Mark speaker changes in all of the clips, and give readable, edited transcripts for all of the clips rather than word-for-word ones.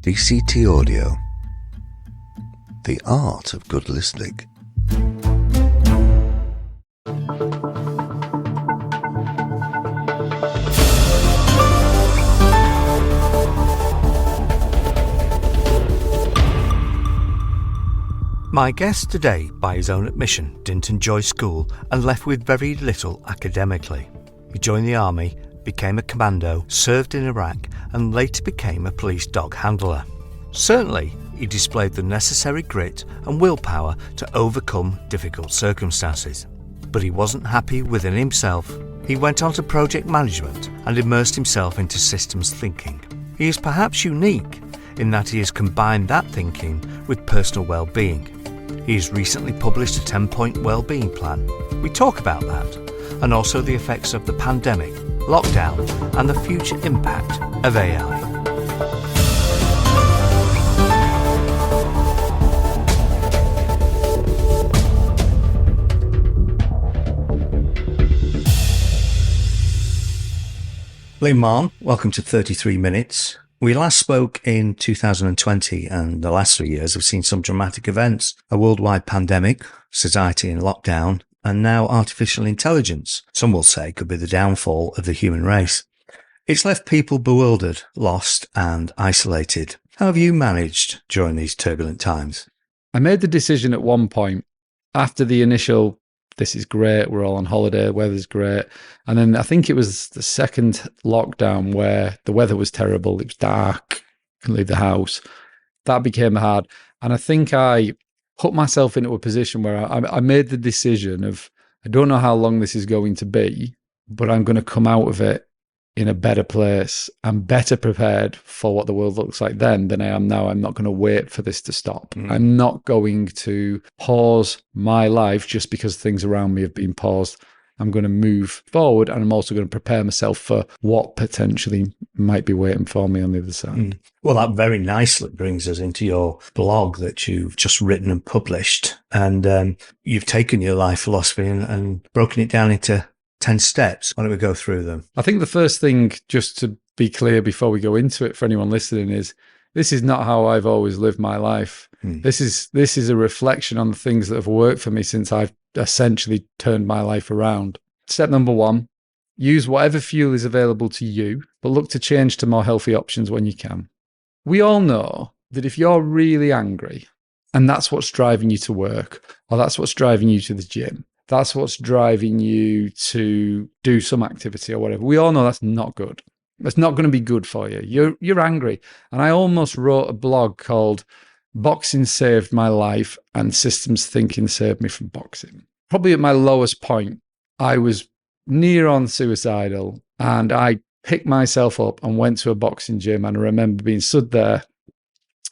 Speaker 1: DCT Audio. The art of good listening.
Speaker 2: My guest today, by his own admission, didn't enjoy school and left with very little academically. He joined the army, became a commando, served in Iraq, and later became a police dog handler. Certainly, he displayed the necessary grit and willpower to overcome difficult circumstances. But he wasn't happy within himself. He went on to project management and immersed himself into systems thinking. He is perhaps unique in that he has combined that thinking with personal well-being. He has recently published a 10-point well-being plan. We talk about that, and also the effects of the pandemic, lockdown, and the future impact of AI. Liam Mahon, welcome to 33 Minutes. We last spoke in 2020, and the last 3 years have seen some dramatic events. A worldwide pandemic, society in lockdown, and now artificial intelligence, some will say could be the downfall of the human race. It's left people bewildered, lost, and isolated. How have you managed during these turbulent times?
Speaker 3: I made the decision at one point, after the initial, this is great, we're all on holiday, weather's great. And then I think it was the second lockdown where the weather was terrible, it was dark, couldn't leave the house. That became hard. And I think I put myself into a position where I made the decision of, I don't know how long this is going to be, but I'm going to come out of it in a better place. I'm better prepared for what the world looks like then than I am now. I'm not going to wait for this to stop. I'm not going to pause my life just because things around me have been paused. I'm going to move forward, and I'm also going to prepare myself for what potentially might be waiting for me on the other side.
Speaker 2: Well, that very nicely brings us into your blog that you've just written and published. And you've taken your life philosophy and broken it down into 10 steps. Why don't we go through them?
Speaker 3: I think the first thing, just to be clear before we go into it for anyone listening, is this is not how I've always lived my life. This is a reflection on the things that have worked for me since I've essentially turned my life around. Step number 1, use whatever fuel is available to you, but look to change to more healthy options when you can. We all know that if you're really angry and that's what's driving you to work, or that's what's driving you to the gym, that's what's driving you to do some activity or whatever, we all know that's not good. It's not going to be good for you. You're angry. And I almost wrote a blog called Boxing Saved My Life and Systems Thinking Saved Me from Boxing. Probably at my lowest point, I was near on suicidal, and I picked myself up and went to a boxing gym. And I remember being stood there,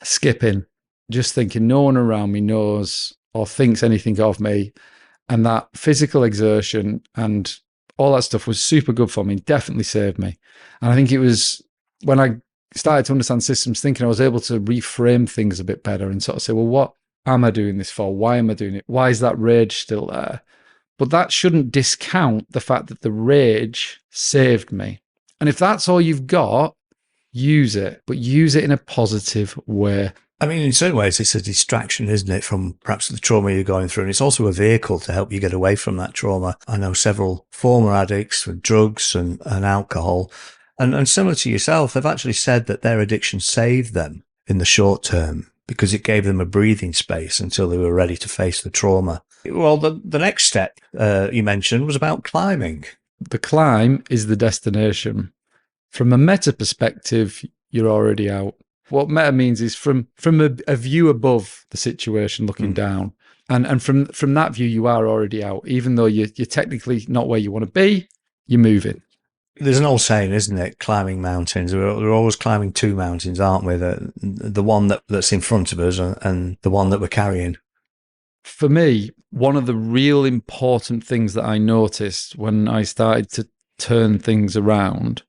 Speaker 3: skipping, just thinking no one around me knows or thinks anything of me. And that physical exertion and all that stuff was super good for me, definitely saved me. And I think it was when I started to understand systems thinking, I was able to reframe things a bit better and sort of say, well, what am I doing this for? Why am I doing it? Why is that rage still there? But that shouldn't discount the fact that the rage saved me. And if that's all you've got, use it, but use it in a positive way.
Speaker 2: I mean, in certain ways, it's a distraction, isn't it, from perhaps the trauma you're going through. And it's also a vehicle to help you get away from that trauma. I know several former addicts with drugs and alcohol. And similar to yourself, they've actually said that their addiction saved them in the short term because it gave them a breathing space until they were ready to face the trauma. Well, the next step you mentioned was about climbing.
Speaker 3: The climb is the destination. From a meta perspective, you're already out. What meta means is from a view above the situation, looking down. And from that view, you are already out. Even though you're technically not where you want to be, you're moving.
Speaker 2: There's an old saying, isn't it? Climbing mountains. We're always climbing two mountains, aren't we? The one that's in front of us and the one that we're carrying.
Speaker 3: For me, one of the real important things that I noticed when I started to turn things around,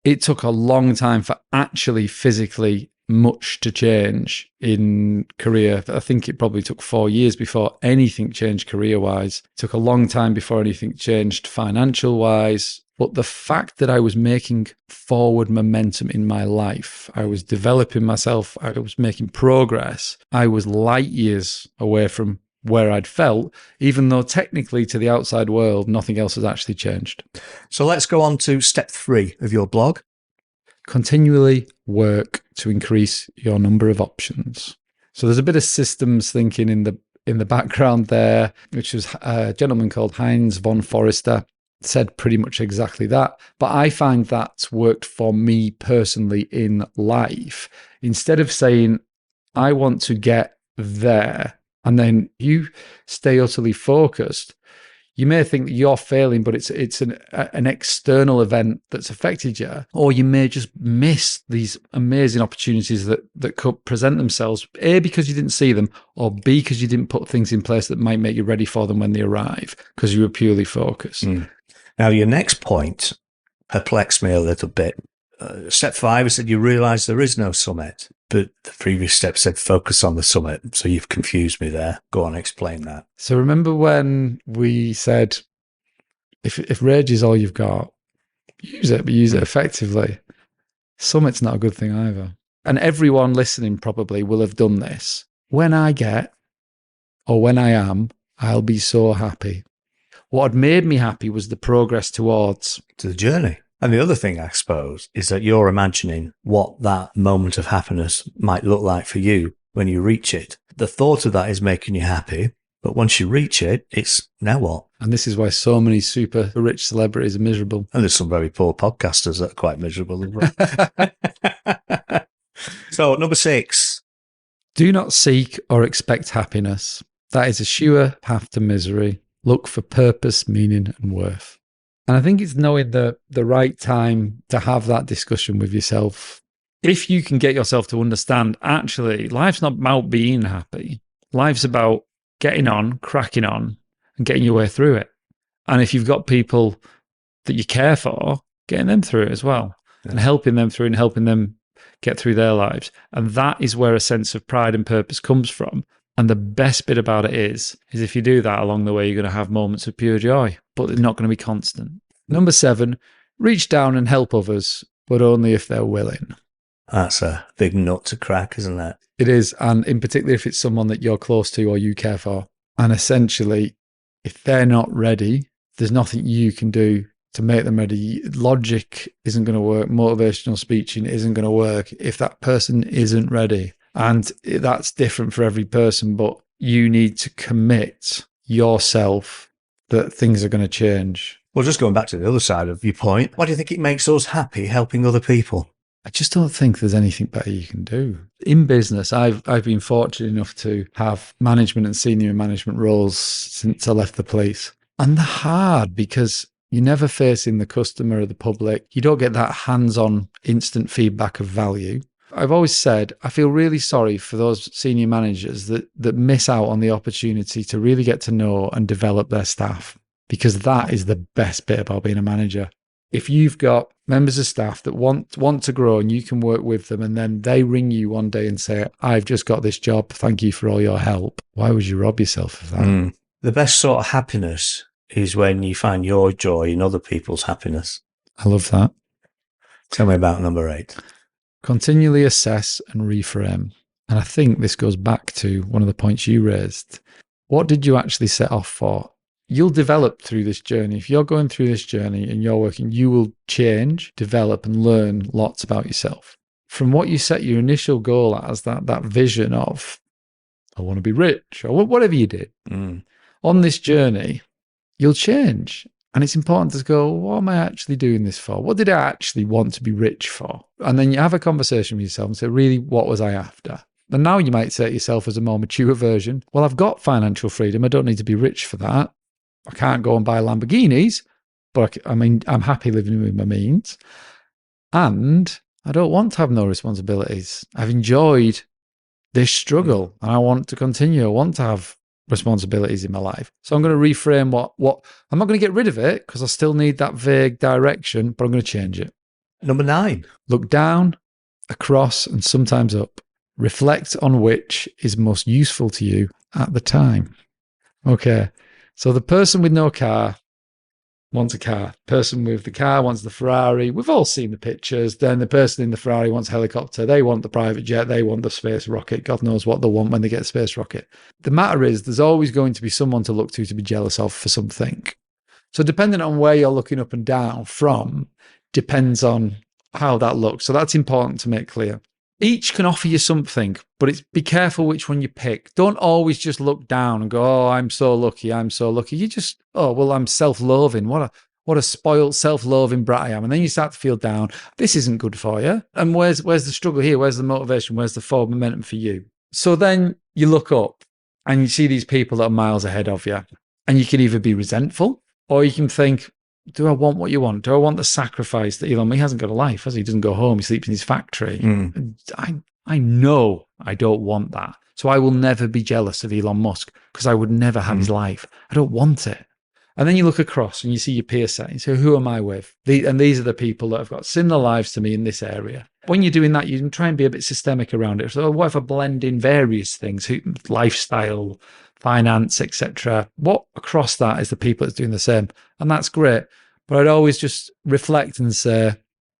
Speaker 3: it took a long time for actually physically much to change in career. I think it probably took 4 years before anything changed career-wise. It took a long time before anything changed financial-wise. But the fact that I was making forward momentum in my life, I was developing myself, I was making progress, I was light years away from where I'd felt, even though technically to the outside world, nothing else has actually changed.
Speaker 2: So let's go on to step 3 of your blog.
Speaker 3: Continually work to increase your number of options. So there's a bit of systems thinking in the background there, which was a gentleman called Heinz von Forrester, said pretty much exactly that. But I find that's worked for me personally in life. Instead of saying, I want to get there, and then you stay utterly focused, you may think that you're failing, but it's an external event that's affected you, or you may just miss these amazing opportunities that could present themselves, A, because you didn't see them, or B, because you didn't put things in place that might make you ready for them when they arrive, because you were purely focused.
Speaker 2: Now, your next point perplexed me a little bit. Step 5 said you realise there is no summit, but the previous step said focus on the summit. So you've confused me there. Go on, explain that.
Speaker 3: So remember when we said, if rage is all you've got, use it, but use it effectively. Summit's not a good thing either. And everyone listening probably will have done this. When I get, or when I am, I'll be so happy. What had made me happy was the progress towards
Speaker 2: to the journey. And the other thing, I suppose, is that you're imagining what that moment of happiness might look like for you when you reach it. The thought of that is making you happy. But once you reach it, it's now what?
Speaker 3: And this is why so many super rich celebrities are miserable.
Speaker 2: And there's some very poor podcasters that are quite miserable as well. So, number 6.
Speaker 3: Do not seek or expect happiness. That is a sure path to misery. Look for purpose, meaning, and worth. And I think it's knowing the right time to have that discussion with yourself. If you can get yourself to understand, actually, life's not about being happy. Life's about getting on, cracking on, and getting your way through it. And if you've got people that you care for, getting them through it as well, and helping them through and helping them get through their lives. And that is where a sense of pride and purpose comes from. And the best bit about it is if you do that along the way, you're going to have moments of pure joy, but they're not going to be constant. Number 7, reach down and help others, but only if they're willing.
Speaker 2: That's a big nut to crack, isn't it?
Speaker 3: It is. And in particular, if it's someone that you're close to or you care for. And essentially, if they're not ready, there's nothing you can do to make them ready. Logic isn't going to work. Motivational speaking isn't going to work if that person isn't ready. And that's different for every person, but you need to commit yourself that things are going to change.
Speaker 2: Well, just going back to the other side of your point, why do you think it makes us happy helping other people?
Speaker 3: I just don't think there's anything better you can do. In business, I've been fortunate enough to have management and senior management roles since I left the police. And they're hard because you're never facing the customer or the public. You don't get that hands-on instant feedback of value. I've always said, I feel really sorry for those senior managers that miss out on the opportunity to really get to know and develop their staff, because that is the best bit about being a manager. If you've got members of staff that want to grow and you can work with them, and then they ring you one day and say, I've just got this job, thank you for all your help. Why would you rob yourself of that?
Speaker 2: The best sort of happiness is when you find your joy in other people's happiness.
Speaker 3: I love that.
Speaker 2: Tell me about number 8.
Speaker 3: Continually assess and reframe. And I think this goes back to one of the points you raised. What did you actually set off for? You'll develop through this journey. If you're going through this journey and you're working, you will change, develop, and learn lots about yourself. From what you set your initial goal as, that vision of, I want to be rich, or whatever you did. On this journey, you'll change. And it's important to go, what am I actually doing this for? What did I actually want to be rich for? And then you have a conversation with yourself and say, really, what was I after? And now you might say to yourself as a more mature version, well, I've got financial freedom. I don't need to be rich for that. I can't go and buy Lamborghinis, but I'm happy living with my means. And I don't want to have no responsibilities. I've enjoyed this struggle and I want to continue. I want to have responsibilities in my life. So I'm going to reframe what I'm not going to get rid of it because I still need that vague direction, but I'm going to change it.
Speaker 2: Number 9.
Speaker 3: Look down, across, and sometimes up. Reflect on which is most useful to you at the time. Okay. So the person with no car wants a car. Person with the car wants the Ferrari. We've all seen the pictures. Then the person in the Ferrari wants a helicopter. They want the private jet. They want the space rocket. God knows what they want when they get a space rocket. The matter is, there's always going to be someone to look to be jealous of for something. So depending on where you're looking up and down from, depends on how that looks. So that's important to make clear. Each can offer you something, but be careful which one you pick. Don't always just look down and go, oh, I'm so lucky, I'm so lucky. You just, oh, well, I'm self-loathing. What a spoiled, self-loathing brat I am. And then you start to feel down. This isn't good for you. And where's the struggle here? Where's the motivation? Where's the forward momentum for you? So then you look up and you see these people that are miles ahead of you. And you can either be resentful or you can think, do I want what you want? Do I want the sacrifice that Elon? He hasn't got a life, has he? He doesn't go home. He sleeps in his factory. I know I don't want that. So I will never be jealous of Elon Musk because I would never have his life. I don't want it. And then you look across and you see your peer set and say, who am I with? And these are the people that have got similar lives to me in this area. When you're doing that, you can try and be a bit systemic around it. So what if I blend in various things, lifestyle, finance, etc. What across that is the people that's doing the same? And that's great. But I'd always just reflect and say,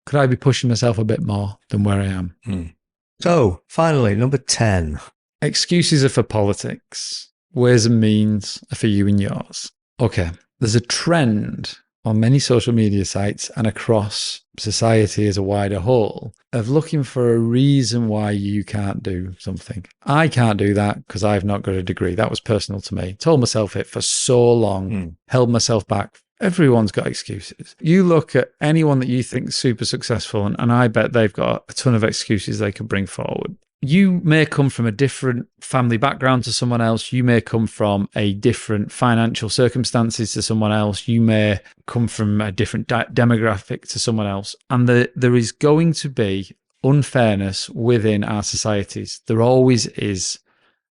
Speaker 3: could I be pushing myself a bit more than where I am?
Speaker 2: So finally, number 10.
Speaker 3: Excuses are for politics. Ways and means are for you and yours. Okay, there's a trend on many social media sites and across society as a wider whole of looking for a reason why you can't do something. I can't do that because I've not got a degree. That was personal to me. Told myself it for so long, held myself back. Everyone's got excuses. You look at anyone that you think is super successful, and I bet they've got a ton of excuses they could bring forward. You may come from a different family background to someone else. You may come from a different financial circumstances to someone else. You may come from a different demographic to someone else. And there is going to be unfairness within our societies. There always is.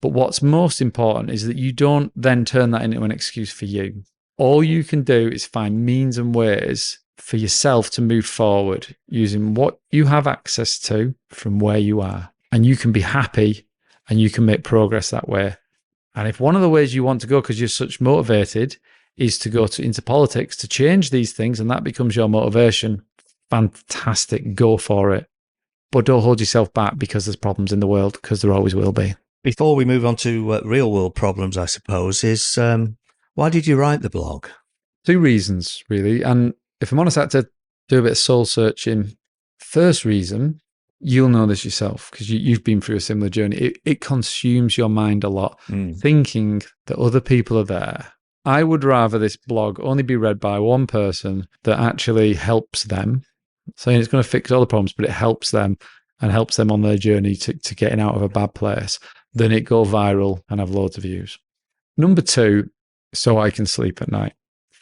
Speaker 3: But what's most important is that you don't then turn that into an excuse for you. All you can do is find means and ways for yourself to move forward using what you have access to from where you are. And you can be happy and you can make progress that way. And if one of the ways you want to go, because you're such motivated, is to go into politics to change these things, and that becomes your motivation, fantastic, go for it. But don't hold yourself back because there's problems in the world, because there always will be.
Speaker 2: Before we move on to real world problems, I suppose, is why did you write the blog?
Speaker 3: 2 reasons, really. And if I'm honest, I had to do a bit of soul searching. First reason, you'll know this yourself because you've been through a similar journey. It consumes your mind a lot, thinking that other people are there. I would rather this blog only be read by one person that actually helps them, saying it's going to fix all the problems, but it helps them and helps them on their journey to getting out of a bad place, than it go viral and have loads of views. Number 2, so I can sleep at night.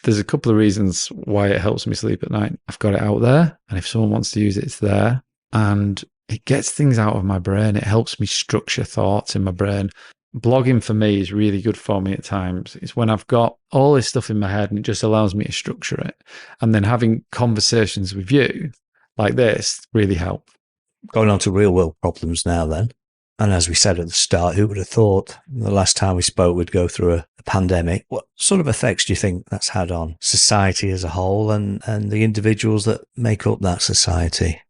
Speaker 3: There's a couple of reasons why it helps me sleep at night. I've got it out there, and if someone wants to use it, it's there. And it gets things out of my brain. It helps me structure thoughts in my brain. Blogging for me is really good for me at times. It's when I've got all this stuff in my head and it just allows me to structure it. And then having conversations with you like this really help.
Speaker 2: Going on to real world problems now then. And as we said at the start, who would have thought the last time we spoke we'd go through a pandemic? What sort of effects do you think that's had on society as a whole and the individuals that make up that society?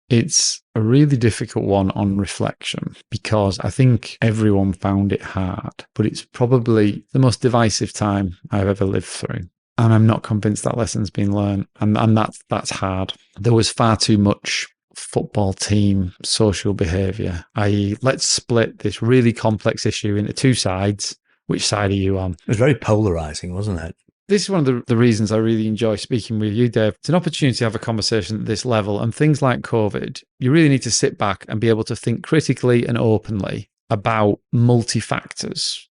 Speaker 3: It's a really difficult one on reflection because I think everyone found it hard, but it's probably the most divisive time I've ever lived through. And I'm not convinced that lesson's been learned. And that's hard. There was far too much football team social behaviour, i.e. let's split this really complex issue into 2 sides. Which side are you on?
Speaker 2: It was very polarising, wasn't it?
Speaker 3: This is one of the reasons I really enjoy speaking with you, Dave. It's an opportunity to have a conversation at this level. And things like COVID, you really need to sit back and be able to think critically and openly about multi-factors.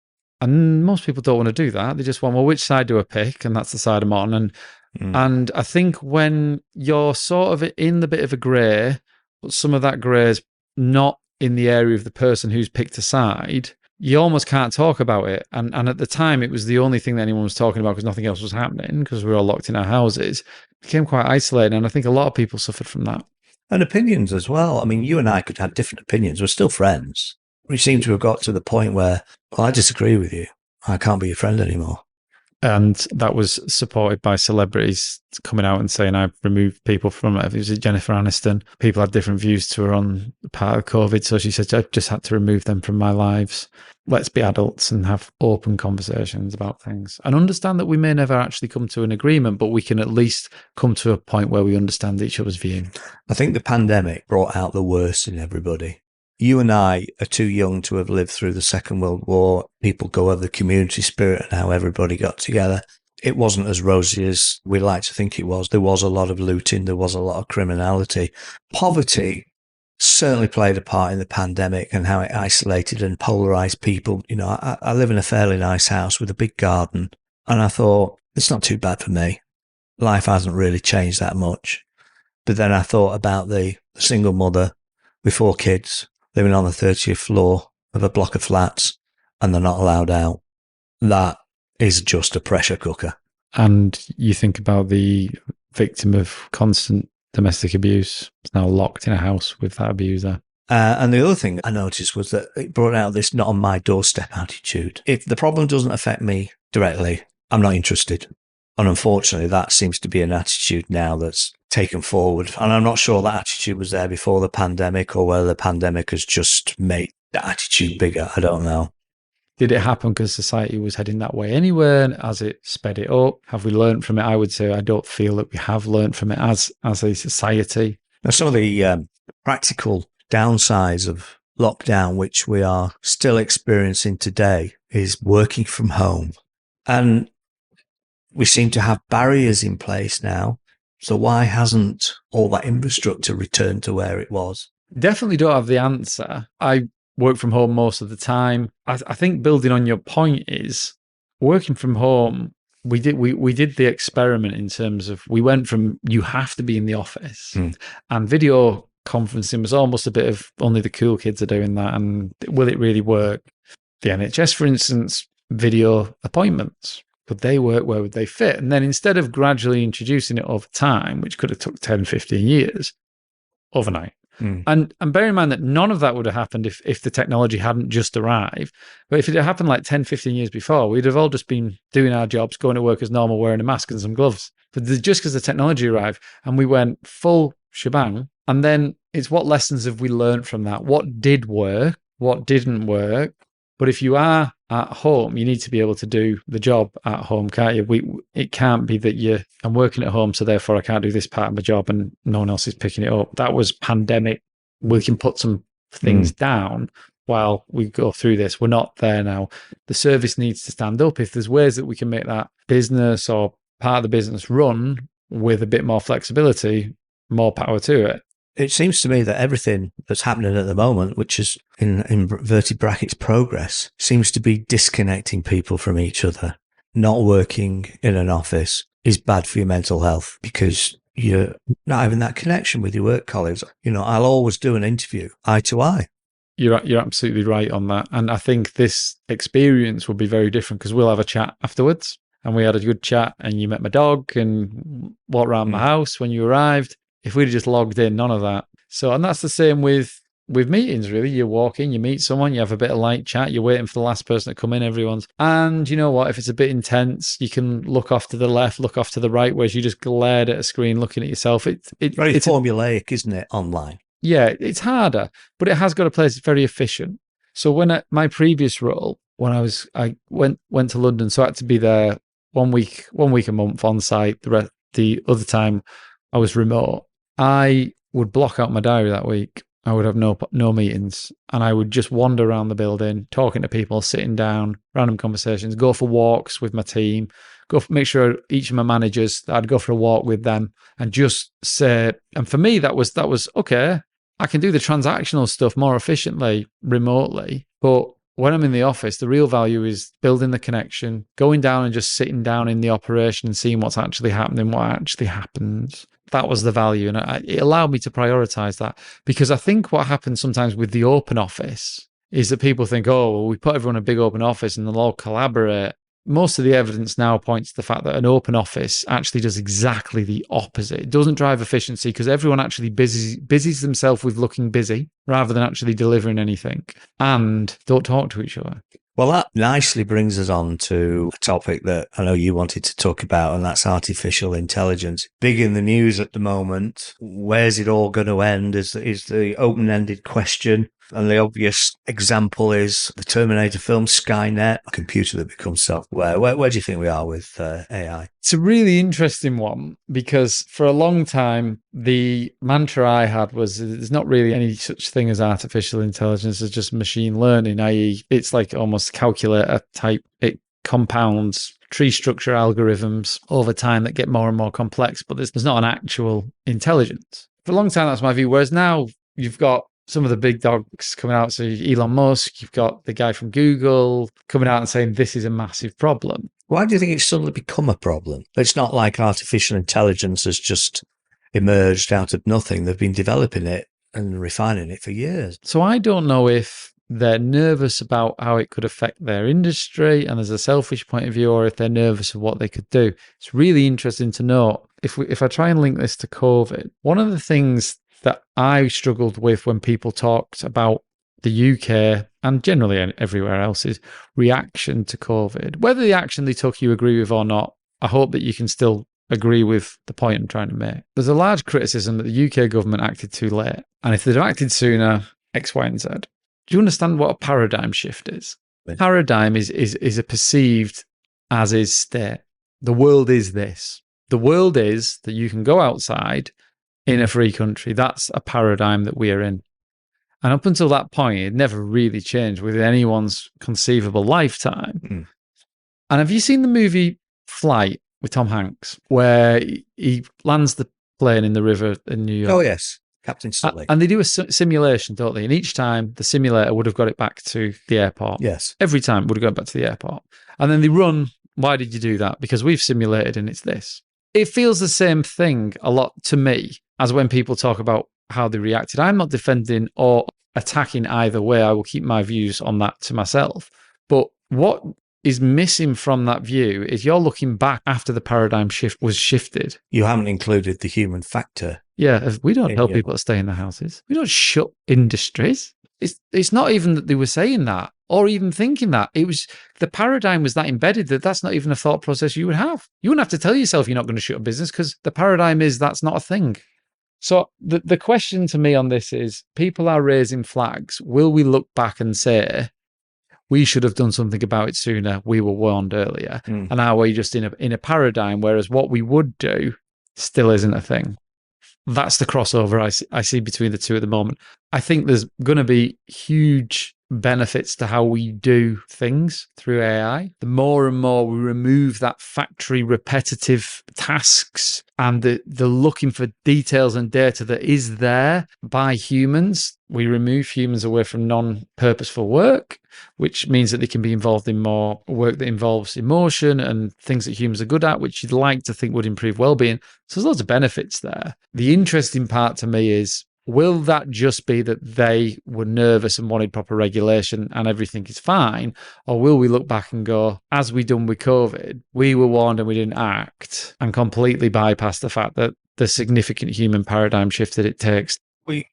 Speaker 3: And most people don't want to do that. They just want, well, which side do I pick? And that's the side I'm on. And I think when you're sort of in the bit of a grey, but some of that grey is not in the area of the person who's picked a side, you almost can't talk about it. And at the time, it was the only thing that anyone was talking about because nothing else was happening because we were all locked in our houses. It became quite isolating. And I think a lot of people suffered from that.
Speaker 2: And opinions as well. I mean, you and I could have different opinions. We're still friends. We seem to have got to the point where, well, I disagree with you. I can't be your friend anymore.
Speaker 3: And that was supported by celebrities coming out and saying, I've removed people from it. It was Jennifer Aniston. People had different views to her on part of COVID. So she said, I've just had to remove them from my lives. Let's be adults and have open conversations about things and understand that we may never actually come to an agreement, but we can at least come to a point where we understand each other's view.
Speaker 2: I think the pandemic brought out the worst in everybody. You and I are too young to have lived through the Second World War. People go over the community spirit and how everybody got together. It wasn't as rosy as we like to think it was. There was a lot of looting. There was a lot of criminality. Poverty certainly played a part in the pandemic and how it isolated and polarized people. You know, I live in a fairly nice house with a big garden, and I thought, it's not too bad for me. Life hasn't really changed that much. But then I thought about the single mother with 4 kids living on the 30th floor of a block of flats, and they're not allowed out. That is just a pressure cooker.
Speaker 3: And you think about the victim of constant domestic abuse is now locked in a house with that abuser.
Speaker 2: And the other thing I noticed was that it brought out this not on my doorstep attitude. If the problem doesn't affect me directly, I'm not interested. And unfortunately, that seems to be an attitude now that's taken forward. And I'm not sure that attitude was there before the pandemic, or whether the pandemic has just made that attitude bigger. I don't know.
Speaker 3: Did it happen because society was heading that way anyway? And as it sped it up, have we learned from it? I would say I don't feel that we have learned from it as a society.
Speaker 2: Now, some of the practical downsides of lockdown, which we are still experiencing today, is working from home. And we seem to have barriers in place now. So why hasn't all that infrastructure returned to where it was?
Speaker 3: Definitely don't have the answer. I work from home most of the time. I think building on your point is working from home. We did the experiment in terms of we went from you have to be in the office and video conferencing was almost a bit of only the cool kids are doing that. And will it really work? The NHS, for instance, video appointments. Could they work? Where would they fit? And then instead of gradually introducing it over time, which could have took 10, 15 years, overnight. And bear in mind that none of that would have happened if the technology hadn't just arrived. But if it had happened like 10, 15 years before, we'd have all just been doing our jobs, going to work as normal, wearing a mask and some gloves. But just because the technology arrived and we went full shebang, and then it's what lessons have we learned from that? What did work? What didn't work? But if you are at home, you need to be able to do the job at home, can't you? It can't be that I'm working at home, so therefore I can't do this part of my job and no one else is picking it up. That was pandemic. We can put some things down while we go through this. We're not there now. The service needs to stand up. If there's ways that we can make that business or part of the business run with a bit more flexibility, more power to it.
Speaker 2: It seems to me that everything that's happening at the moment, which is in inverted brackets progress, seems to be disconnecting people from each other. Not working in an office is bad for your mental health because you're not having that connection with your work colleagues. You know, I'll always do an interview eye to eye.
Speaker 3: You're absolutely right on that. And I think this experience will be very different because we'll have a chat afterwards. And we had a good chat and you met my dog and walked around my house when you arrived. If we'd just logged in, none of that. So, and that's the same with meetings, really. You walk in, you meet someone, you have a bit of light chat, you're waiting for the last person to come in, and you know what, if it's a bit intense, you can look off to the left, look off to the right, whereas you just glared at a screen looking at yourself. It's
Speaker 2: formulaic, isn't it, online?
Speaker 3: Yeah, it's harder, but it has got a place. It's very efficient. So when my previous role, when I went to London, so I had to be there one week a month on site. The other time I was remote. I would block out my diary that week. I would have no meetings, and I would just wander around the building, talking to people, sitting down, random conversations, go for walks with my team, make sure each of my managers, I'd go for a walk with them and just say, and for me, that was okay. I can do the transactional stuff more efficiently remotely, but when I'm in the office, the real value is building the connection, going down and just sitting down in the operation and seeing what's actually happening, what actually happens. That was the value. And it allowed me to prioritize that, because I think what happens sometimes with the open office is that people think, oh, well, we put everyone in a big open office and they'll all collaborate. Most of the evidence now points to the fact that an open office actually does exactly the opposite. It doesn't drive efficiency because everyone actually busies themselves with looking busy rather than actually delivering anything, and don't talk to each other.
Speaker 2: Well, that nicely brings us on to a topic that I know you wanted to talk about, and that's artificial intelligence. Big in the news at the moment. Where's it all going to end is the open-ended question. And the obvious example is the Terminator film, Skynet, a computer that becomes self-aware. Where do you think we are with AI?
Speaker 3: It's a really interesting one because for a long time, the mantra I had was there's not really any such thing as artificial intelligence, it's just machine learning, i.e. it's like almost calculator type. It compounds tree structure algorithms over time that get more and more complex, but there's not an actual intelligence. For a long time, that's my view. Whereas now you've got some of the big dogs coming out. So Elon Musk, you've got the guy from Google coming out and saying this is a massive problem.
Speaker 2: Why do you think it's suddenly become a problem? It's not like artificial intelligence has just emerged out of nothing. They've been developing it and refining it for years.
Speaker 3: So I don't know if they're nervous about how it could affect their industry and there's a selfish point of view, or if they're nervous of what they could do. It's really interesting to know. If I try and link this to COVID, one of the things that I struggled with when people talked about the UK and generally everywhere else is reaction to COVID. Whether the action they took you agree with or not, I hope that you can still agree with the point I'm trying to make. There's a large criticism that the UK government acted too late. And if they'd acted sooner, X, Y, and Z. Do you understand what a paradigm shift is? Paradigm is a perceived as is state. The world is this. The world is that you can go outside in a free country. That's a paradigm that we are in. And up until that point, it never really changed within anyone's conceivable lifetime. Mm. And have you seen the movie Flight with Tom Hanks, where he lands the plane in the river in New York?
Speaker 2: Oh, yes. Captain Sully.
Speaker 3: And they do a simulation, don't they? And each time, the simulator would have got it back to the airport.
Speaker 2: Yes.
Speaker 3: Every time would have gone back to the airport. And then they run, why did you do that? Because we've simulated and it's this. It feels the same thing a lot to me as when people talk about how they reacted. I'm not defending or attacking either way. I will keep my views on that to myself. But what is missing from that view is you're looking back after the paradigm shift was shifted.
Speaker 2: You haven't included the human factor.
Speaker 3: Yeah, we don't tell people to stay in their houses. We don't shut industries. It's not even that they were saying that or even thinking that. It was the paradigm was that embedded that that's not even a thought process you would have. You wouldn't have to tell yourself you're not going to shut a business because the paradigm is that's not a thing. So the question to me on this is, people are raising flags. Will we look back and say, we should have done something about it sooner, we were warned earlier? And are we just in a paradigm, whereas what we would do still isn't a thing? That's the crossover I see between the two at the moment. I think there's going to be huge benefits to how we do things through AI. The more and more we remove that factory repetitive tasks and the looking for details and data that is there by humans, we remove humans away from non-purposeful work, which means that they can be involved in more work that involves emotion and things that humans are good at, which you'd like to think would improve well-being. So there's lots of benefits there. The interesting part to me is, will that just be that they were nervous and wanted proper regulation and everything is fine? Or will we look back and go, as we done with COVID, we were warned and we didn't act, and completely bypass the fact that the significant human paradigm shift that it takes?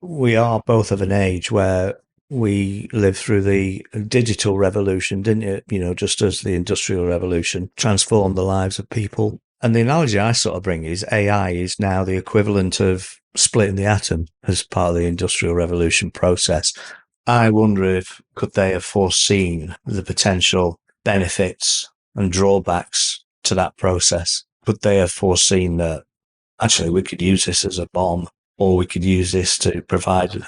Speaker 2: We are both of an age where we lived through the digital revolution, didn't it? You know, just as the industrial revolution transformed the lives of people. And the analogy I sort of bring is AI is now the equivalent of splitting the atom as part of the industrial revolution process. I wonder if could they have foreseen the potential benefits and drawbacks to that process? Could they have foreseen that actually we could use this as a bomb, or we could use this to provide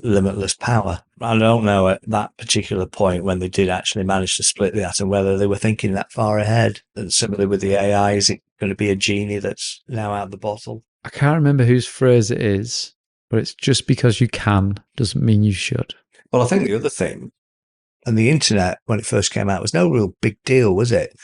Speaker 2: limitless power? I don't know at that particular point when they did actually manage to split the atom, whether they were thinking that far ahead. And similarly with the AI, is it going to be a genie that's now out of the bottle?
Speaker 3: I can't remember whose phrase it is, but it's just because you can doesn't mean you should.
Speaker 2: Well, I think the other thing, and the internet, when it first came out, was no real big deal, was it?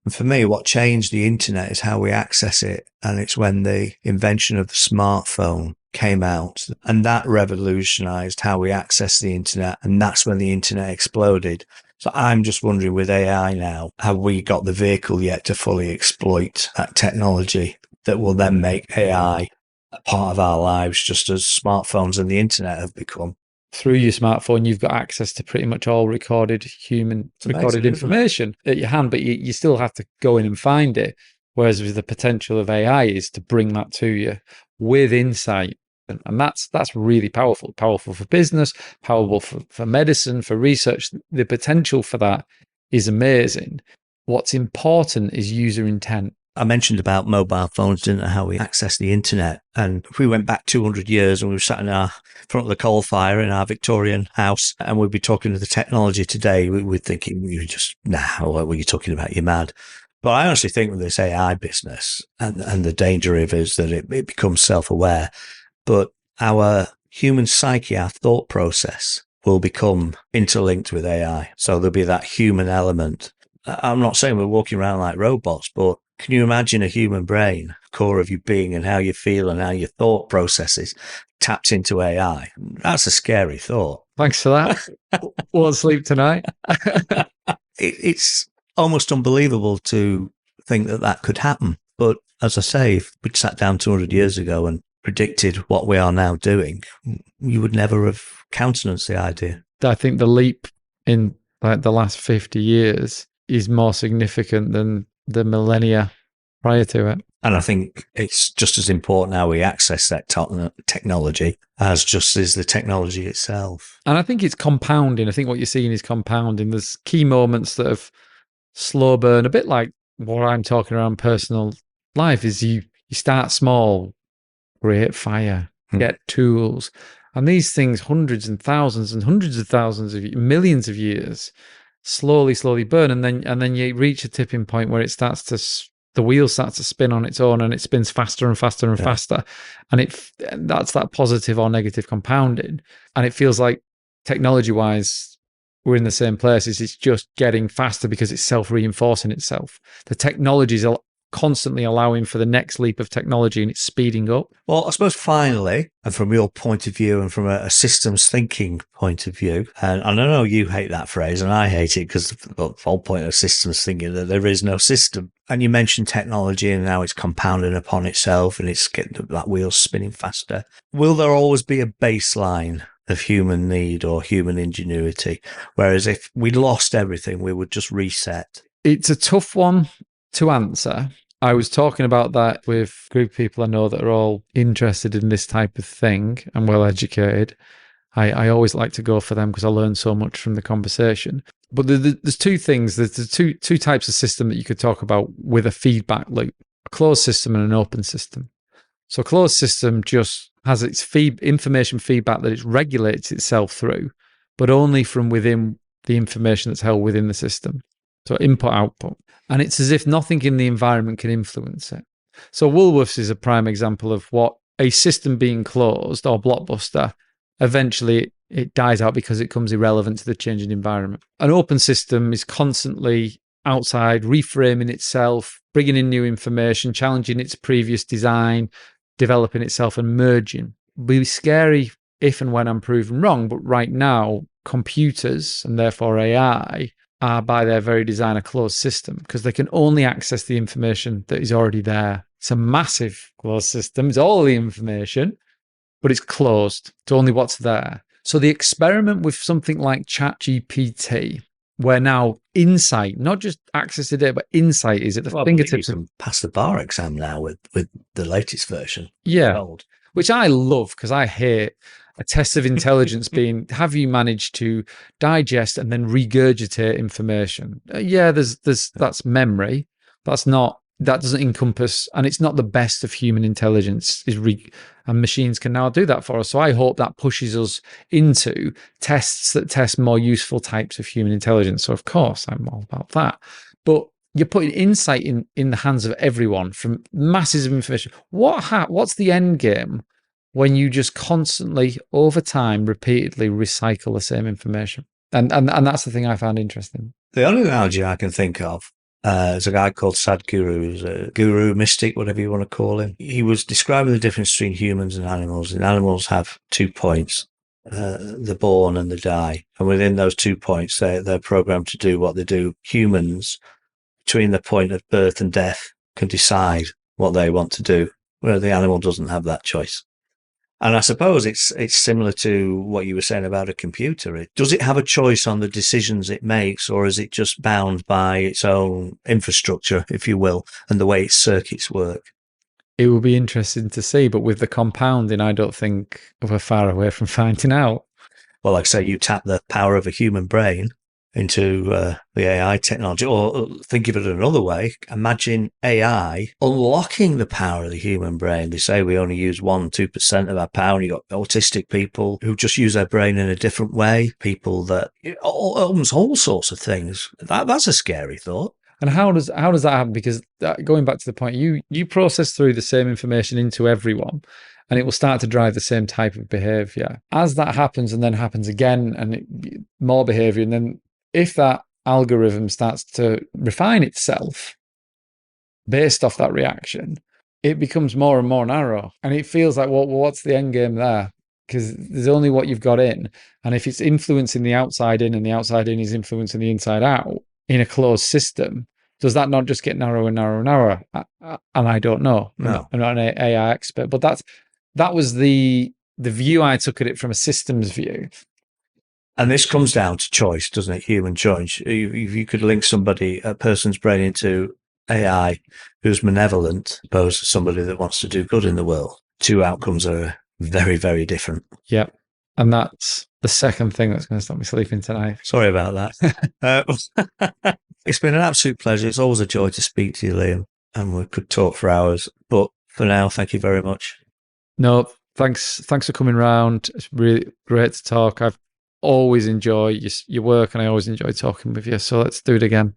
Speaker 2: And for me, what changed the internet is how we access it. And it's when the invention of the smartphone came out, and that revolutionized how we access the internet. And that's when the internet exploded. So I'm just wondering, with AI now, have we got the vehicle yet to fully exploit that technology that will then make AI a part of our lives, just as smartphones and the internet have become?
Speaker 3: through your smartphone, you've got access to pretty much all recorded information at your hand, but you still have to go in and find it. Whereas with the potential of AI is to bring that to you with insight. And that's really powerful for business, powerful for medicine, for research. The potential for that is amazing. What's important is user intent.
Speaker 2: I mentioned about mobile phones, didn't I? How we access the internet. And if we went back 200 years and we were sat in our front of the coal fire in our Victorian house and we'd be talking to the technology today, we'd thinking, you're just, what were you talking about? You're mad. But I honestly think with this AI business and the danger of it is that it becomes self-aware. But our human psyche, our thought process will become interlinked with AI. So there'll be that human element. I'm not saying we're walking around like robots, but can you imagine a human brain, core of your being and how you feel and how your thought processes tapped into AI? That's a scary thought.
Speaker 3: Thanks for that. Won't sleep tonight.
Speaker 2: It's almost unbelievable to think that could happen. But as I say, if we'd sat down 200 years ago and predicted what we are now doing, you would never have countenanced the idea.
Speaker 3: I think the leap in like the last 50 years is more significant than the millennia prior to it.
Speaker 2: And I think it's just as important how we access that technology as just is the technology itself.
Speaker 3: And I think it's compounding. I think what you're seeing is compounding. There's key moments that have slow burn, a bit like what I'm talking around personal life is you start small, create fire, get tools. And these things, hundreds and thousands and hundreds of thousands of millions of years, slowly burn. And then you reach a tipping point where the wheel starts to spin on its own and it spins faster and faster and faster. And that's that positive or negative compounding. And it feels like technology wise, we're in the same place. It's just getting faster because it's self-reinforcing itself. The technologies are constantly allowing for the next leap of technology and it's speeding up.
Speaker 2: Well, I suppose finally, and from your point of view and from a systems thinking point of view, and I know you hate that phrase and I hate it because the whole point of systems thinking that there is no system. And you mentioned technology and now it's compounding upon itself and it's getting that wheel spinning faster. Will there always be a baseline of human need or human ingenuity? Whereas if we lost everything, we would just reset.
Speaker 3: It's a tough one to answer. I was talking about that with a group of people I know that are all interested in this type of thing and well educated. I always like to go for them because I learn so much from the conversation. But there's two things. There's the two types of system that you could talk about with a feedback loop: a closed system and an open system. So a closed system just has its information feedback that it regulates itself through, but only from within the information that's held within the system. So input, output. And it's as if nothing in the environment can influence it. So Woolworths is a prime example of what a system being closed, or Blockbuster, eventually it dies out because it becomes irrelevant to the changing environment. An open system is constantly outside, reframing itself, bringing in new information, challenging its previous design, developing itself and merging. It'll be scary if and when I'm proven wrong, but right now, computers, and therefore AI, are by their very design a closed system because they can only access the information that is already there. It's a massive closed system. It's all the information, but it's closed. It's only what's there. So the experiment with something like ChatGPT, where now insight, not just access to data, but insight is at the fingertips.
Speaker 2: You can pass the bar exam now with the latest version.
Speaker 3: Yeah, which I love because I hate a test of intelligence being, have you managed to digest and then regurgitate information? That's memory. That doesn't encompass, and it's not the best of human intelligence, and machines can now do that for us. So I hope that pushes us into tests that test more useful types of human intelligence. So of course, I'm all about that. But you're putting insight in the hands of everyone from masses of information. What's the end game when you just constantly, over time, repeatedly recycle the same information? And that's the thing I found interesting.
Speaker 2: The only analogy I can think of is a guy called Sadhguru, who's a guru, mystic, whatever you want to call him. He was describing the difference between humans and animals. And animals have 2 points, the born and the die. And within those 2 points, they're programmed to do what they do. Humans, between the point of birth and death, can decide what they want to do, where the animal doesn't have that choice. And I suppose it's similar to what you were saying about a computer. Does it have a choice on the decisions it makes, or is it just bound by its own infrastructure, if you will, and the way its circuits work?
Speaker 3: It will be interesting to see, but with the compounding, I don't think we're far away from finding out.
Speaker 2: Well, like I say, you tap the power of a human brain into the AI technology, or think of it another way. Imagine AI unlocking the power of the human brain. They say we only use 1-2% of our power, and you've got autistic people who just use their brain in a different way, people that almost all sorts of things. That's a scary thought.
Speaker 3: And how does that happen? Because going back to the point, you process through the same information into everyone, and it will start to drive the same type of behavior. As that happens and then happens again, and more behavior, and then if that algorithm starts to refine itself based off that reaction, it becomes more and more narrow. And it feels like, well, what's the end game there? Because there's only what you've got in. And if it's influencing the outside in and the outside in is influencing the inside out in a closed system, does that not just get narrower and narrower and narrower? And I don't know.
Speaker 2: No.
Speaker 3: I'm not an AI expert, but that was the view I took at it from a systems view.
Speaker 2: And this comes down to choice, doesn't it? Human choice. If you could link a person's brain into AI who's malevolent, opposed to somebody that wants to do good in the world, two outcomes are very, very different.
Speaker 3: Yep. And that's the second thing that's going to stop me sleeping tonight.
Speaker 2: Sorry about that. It's been an absolute pleasure. It's always a joy to speak to you, Liam, and we could talk for hours. But for now, thank you very much.
Speaker 3: No, thanks for coming round. It's really great to talk. I've always enjoyed your work, and I always enjoy talking with you. So let's do it again.